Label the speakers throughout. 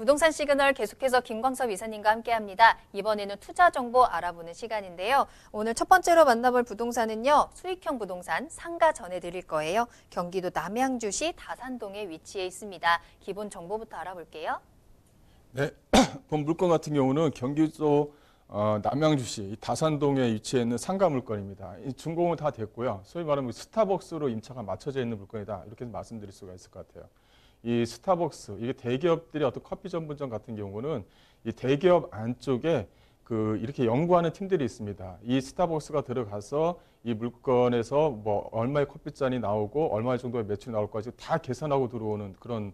Speaker 1: 부동산 시그널 계속해서 김광섭 이사님과 함께합니다. 이번에는 투자 정보 알아보는 시간인데요. 오늘 첫 번째로 만나볼 부동산은요. 수익형 부동산 상가 전해드릴 거예요. 경기도 남양주시 다산동에 위치해 있습니다. 기본 정보부터 알아볼게요.
Speaker 2: 네, 본 물건 같은 경우는 경기도 남양주시 다산동에 위치해 있는 상가 물건입니다. 이 준공은 다 됐고요. 소위 말하면 스타벅스로 임차가 맞춰져 있는 물건이다. 이렇게 말씀드릴 수가 있을 것 같아요. 이 스타벅스, 이게 대기업들의 어떤 커피 전문점 같은 경우는 이 대기업 안쪽에 이렇게 연구하는 팀들이 있습니다. 이 스타벅스가 들어가서 이 물건에서 뭐 얼마의 커피잔이 나오고 얼마 정도의 매출이 나올까지 다 계산하고 들어오는 그런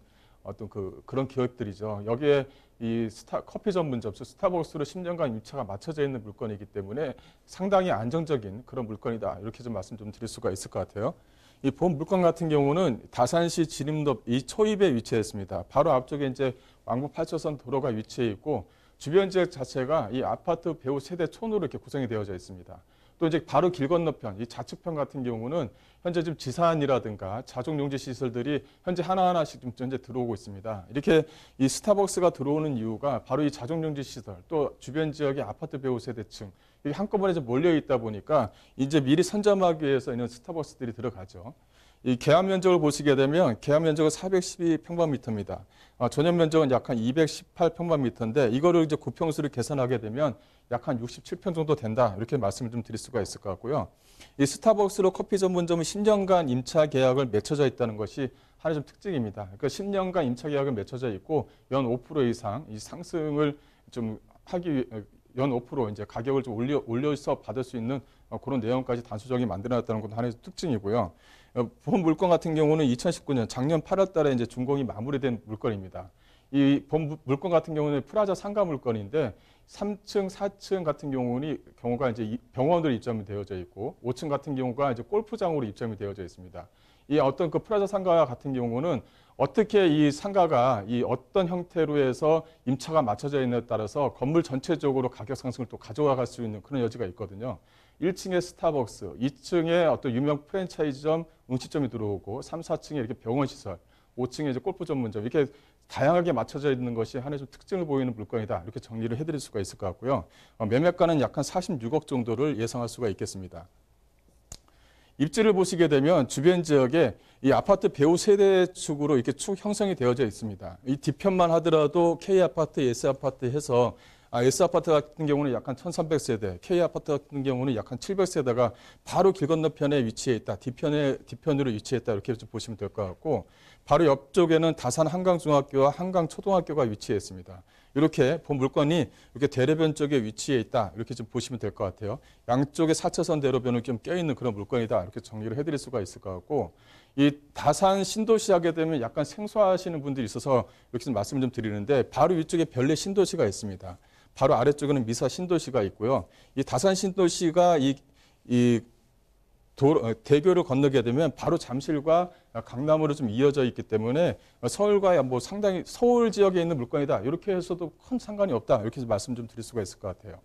Speaker 2: 그런 기업들이죠. 여기에 이 커피 전문점, 스타벅스로 10년간 임차가 맞춰져 있는 물건이기 때문에 상당히 안정적인 그런 물건이다. 이렇게 좀 말씀 좀 드릴 수가 있을 것 같아요. 이 본 물건 같은 경우는 다산시 진입로 이 초입에 위치해 있습니다. 바로 앞쪽에 이제 왕복 8호선 도로가 위치해 있고 주변 지역 자체가 이 아파트 배우 세대촌으로 이렇게 구성이 되어져 있습니다. 또 이제 바로 길 건너편, 이 좌측편 같은 경우는 현재 지금 지산이라든가 자족용지 시설들이 현재 하나하나씩 좀 현재 들어오고 있습니다. 이렇게 이 스타벅스가 들어오는 이유가 바로 이 자족용지 시설, 또 주변 지역의 아파트 배우 세대층, 이게 한꺼번에 좀 몰려 있다 보니까 이제 미리 선점하기 위해서 있는 스타벅스들이 들어가죠. 이 계약 면적을 보시게 되면 계약 면적은 412평방미터입니다. 전용 면적은 약 한 218평방미터인데 이거를 이제 구평수를 계산하게 되면 약 한 67평 정도 된다. 이렇게 말씀을 좀 드릴 수가 있을 것 같고요. 이 스타벅스로 커피 전문점은 10년간 임차 계약을 맺혀져 있다는 것이 하나의 좀 특징입니다. 그러니까 10년간 임차 계약을 맺혀져 있고 연 5% 이상 이 상승을 좀 하기 위해 연 5% 이제 가격을 좀 올려서 받을 수 있는 그런 내용까지 단수적이 만들어놨다는 것도 하나의 특징이고요. 본 물건 같은 경우는 2019년 작년 8월 달에 이제 준공이 마무리된 물건입니다. 이 본 물건 같은 경우는 프라자 상가 물건인데 3층, 4층 같은 경우가 이제 병원으로 입점이 되어져 있고 5층 같은 경우가 이제 골프장으로 입점이 되어져 있습니다. 이 어떤 그 프라자 상가 같은 경우는 어떻게 이 상가가 이 어떤 형태로 해서 임차가 맞춰져 있느냐에 따라서 건물 전체적으로 가격 상승을 또 가져갈 수 있는 그런 여지가 있거든요. 1층에 스타벅스, 2층에 어떤 유명 프랜차이즈점, 음식점이 들어오고 3, 4층에 이렇게 병원 시설, 5층에 이제 골프 전문점 이렇게 다양하게 맞춰져 있는 것이 하나의 좀 특징을 보이는 물건이다. 이렇게 정리를 해드릴 수가 있을 것 같고요. 매매가는 약 한 46억 정도를 예상할 수가 있겠습니다. 입지를 보시게 되면 주변 지역에 이 아파트 배우 세대축으로 이렇게 축 형성이 되어져 있습니다. 이 뒤편만 하더라도 K아파트, S아파트 해서 S아파트 같은 경우는 약 한 1300세대, K아파트 같은 경우는 약 한 700세대가 바로 길 건너편에 위치해 있다. 뒤편으로 위치했다. 이렇게 좀 보시면 될 것 같고 바로 옆쪽에는 다산 한강중학교와 한강초등학교가 위치해 있습니다. 이렇게 본 물건이 이렇게 대로변 쪽에 위치해 있다. 이렇게 좀 보시면 될 것 같아요. 양쪽에 4차선 대로변을 좀 껴있는 그런 물건이다. 이렇게 정리를 해드릴 수가 있을 것 같고 이 다산 신도시 하게 되면 약간 생소하시는 분들이 있어서 이렇게 좀 말씀을 좀 드리는데 바로 위쪽에 별내 신도시가 있습니다. 바로 아래쪽에는 미사 신도시가 있고요. 이 다산 신도시가 대교를 건너게 되면 바로 잠실과 강남으로 좀 이어져 있기 때문에 서울과 뭐 상당히 서울 지역에 있는 물건이다. 이렇게 해서도 큰 상관이 없다. 이렇게 말씀 좀 드릴 수가 있을 것 같아요.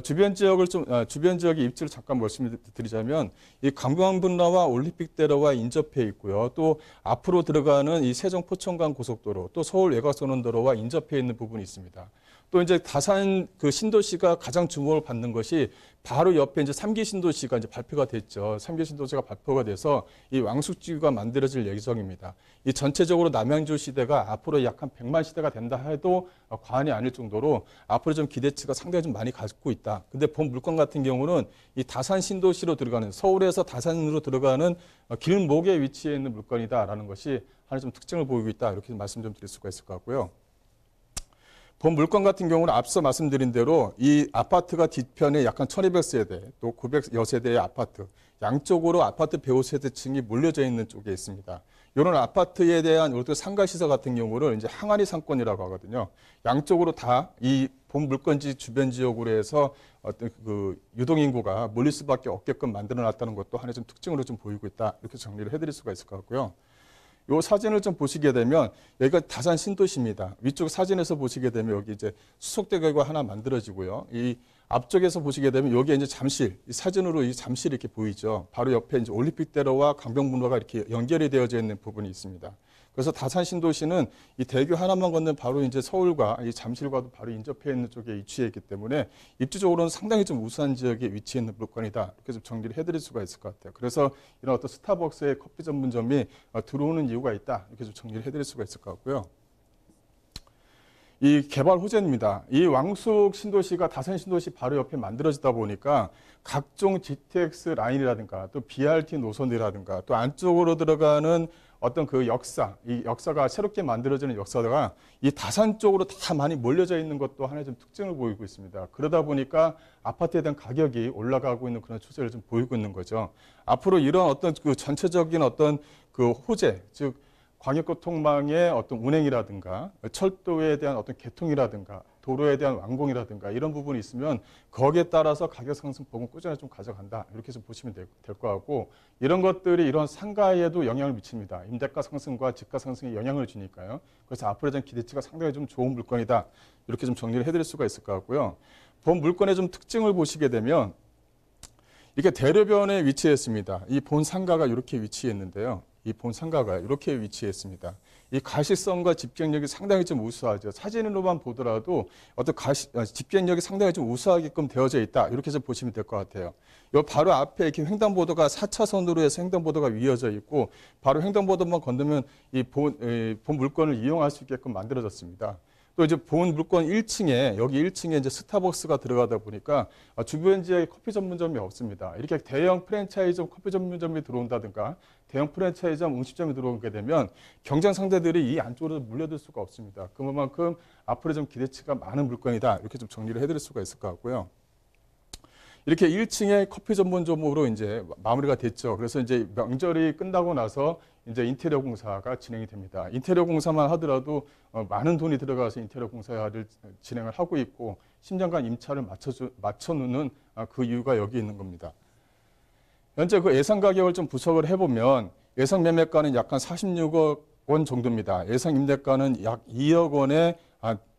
Speaker 2: 주변 지역의 입지를 잠깐 말씀드리자면 이 관광분로와 올림픽대로와 인접해 있고요. 또 앞으로 들어가는 이 세종 포천간 고속도로, 또 서울 외곽선원도로와 인접해 있는 부분이 있습니다. 또 이제 다산 그 신도시가 가장 주목을 받는 것이 바로 옆에 이제 3기 신도시가 이제 발표가 됐죠. 3기 신도시가 발표가 돼서 이 왕숙지구가 만들어질 예정입니다. 이 전체적으로 남양주 시대가 앞으로 약 한 100만 시대가 된다 해도 과언이 아닐 정도로 앞으로 좀 기대치가 상당히 좀 많이 갖고 있다. 근데 본 물건 같은 경우는 이 다산 신도시로 들어가는 서울에서 다산으로 들어가는 길목에 위치해 있는 물건이다라는 것이 하나의 좀 특징을 보이고 있다. 이렇게 말씀 좀 드릴 수가 있을 것 같고요. 본 물건 같은 경우는 앞서 말씀드린 대로 이 아파트가 뒤편에 약간 1200세대 또 900여 세대의 아파트 양쪽으로 아파트 배우 세대층이 몰려져 있는 쪽에 있습니다. 이런 아파트에 대한 상가시설 같은 경우를 이제 항아리 상권이라고 하거든요. 양쪽으로 다 이 본 물건지 주변 지역으로 해서 어떤 그 유동인구가 몰릴 수밖에 없게끔 만들어놨다는 것도 하나의 좀 특징으로 좀 보이고 있다. 이렇게 정리를 해드릴 수가 있을 것 같고요. 이 사진을 좀 보시게 되면 여기가 다산 신도시입니다. 위쪽 사진에서 보시게 되면 여기 이제 수속대교가 하나 만들어지고요. 이 앞쪽에서 보시게 되면 여기 이제 잠실, 이 사진으로 이 잠실이 이렇게 보이죠. 바로 옆에 이제 올림픽대로와 강변북로가 이렇게 연결이 되어져 있는 부분이 있습니다. 그래서 다산 신도시는 이 대교 하나만 건너면 바로 이제 서울과 이 잠실과도 바로 인접해 있는 쪽에 위치해 있기 때문에 입지적으로는 상당히 좀 우수한 지역에 위치해 있는 물건이다. 이렇게 좀 정리를 해드릴 수가 있을 것 같아요. 그래서 이런 어떤 스타벅스의 커피 전문점이 들어오는 이유가 있다. 이렇게 좀 정리를 해드릴 수가 있을 것 같고요. 이 개발 호재입니다. 이 왕숙 신도시가 다산 신도시 바로 옆에 만들어지다 보니까 각종 GTX 라인이라든가 또 BRT 노선이라든가 또 안쪽으로 들어가는 어떤 그 역사, 이 역사가 새롭게 만들어지는 역사가 이 다산 쪽으로 다 많이 몰려져 있는 것도 하나의 좀 특징을 보이고 있습니다. 그러다 보니까 아파트에 대한 가격이 올라가고 있는 그런 추세를 좀 보이고 있는 거죠. 앞으로 이런 어떤 그 전체적인 어떤 그 호재, 즉 광역교통망의 어떤 운행이라든가 철도에 대한 어떤 개통이라든가 도로에 대한 완공이라든가 이런 부분이 있으면 거기에 따라서 가격 상승폭은 꾸준히 좀 가져간다. 이렇게 좀 보시면 될 것 같고 이런 것들이 이런 상가에도 영향을 미칩니다. 임대가 상승과 집가 상승에 영향을 주니까요. 그래서 앞으로 좀 기대치가 상당히 좀 좋은 물건이다. 이렇게 좀 정리를 해드릴 수가 있을 것 같고요. 본 물건의 좀 특징을 보시게 되면 이렇게 대로변에 위치했습니다. 이 본 상가가 이렇게 위치했는데요. 이 본 상가가 이렇게 위치했습니다. 이 가시성과 집경력이 상당히 좀 우수하죠. 사진으로만 보더라도 어떤 집경력이 상당히 좀 우수하게끔 되어져 있다. 이렇게 좀 보시면 될 것 같아요. 요 바로 앞에 이렇게 횡단보도가 4차선으로 해서 횡단보도가 위어져 있고 바로 횡단보도만 건너면 이 본 물건을 이용할 수 있게끔 만들어졌습니다. 또 이제 본 물건 1층에 여기 1층에 이제 스타벅스가 들어가다 보니까 주변 지역에 커피 전문점이 없습니다. 이렇게 대형 프랜차이즈 커피 전문점이 들어온다든가 대형 프랜차이즈점 음식점이 들어오게 되면 경쟁 상대들이 이 안쪽으로 물려들 수가 없습니다. 그만큼 앞으로 좀 기대치가 많은 물건이다. 이렇게 좀 정리를 해드릴 수가 있을 것 같고요. 이렇게 1층에 커피 전문점으로 이제 마무리가 됐죠. 그래서 이제 명절이 끝나고 나서 이제 인테리어 공사가 진행이 됩니다. 인테리어 공사만 하더라도 많은 돈이 들어가서 인테리어 공사를 진행을 하고 있고 10년간 임차를 맞춰놓는 그 이유가 여기 있는 겁니다. 현재 그 예상 가격을 좀 분석을 해보면 예상 매매가는 약 한 46억 원 정도입니다. 예상 임대가는 약 2억 원에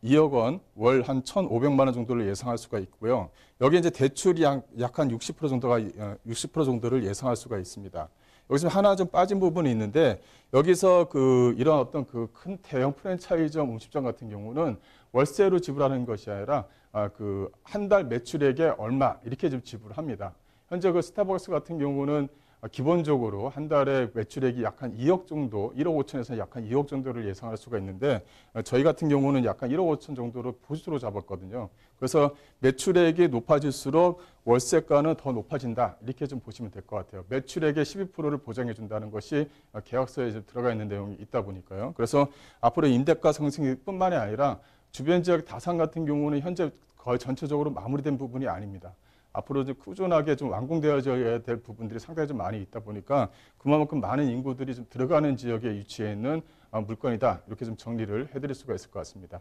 Speaker 2: 2억 원, 월 한 1,500만 원 정도를 예상할 수가 있고요. 여기 이제 대출이 약 한 60% 정도를 예상할 수가 있습니다. 여기서 하나 좀 빠진 부분이 있는데 여기서 이런 어떤 그 큰 대형 프랜차이즈점 음식점 같은 경우는 월세로 지불하는 것이 아니라 한 달 매출액에 얼마 이렇게 좀 지불합니다. 현재 그 스타벅스 같은 경우는 기본적으로 한 달에 매출액이 약 한 2억 정도, 1억 5천에서 약 한 2억 정도를 예상할 수가 있는데 저희 같은 경우는 약 한 1억 5천 정도로 보수로 잡았거든요. 그래서 매출액이 높아질수록 월세가는 더 높아진다. 이렇게 좀 보시면 될 것 같아요. 매출액의 12%를 보장해 준다는 것이 계약서에 들어가 있는 내용이 있다 보니까요. 그래서 앞으로 임대가 상승뿐만이 아니라 주변 지역 다산 같은 경우는 현재 거의 전체적으로 마무리된 부분이 아닙니다. 앞으로 좀 꾸준하게 좀 완공되어져야 될 부분들이 상당히 좀 많이 있다 보니까 그만큼 많은 인구들이 좀 들어가는 지역에 위치해 있는 물건이다. 이렇게 좀 정리를 해드릴 수가 있을 것 같습니다.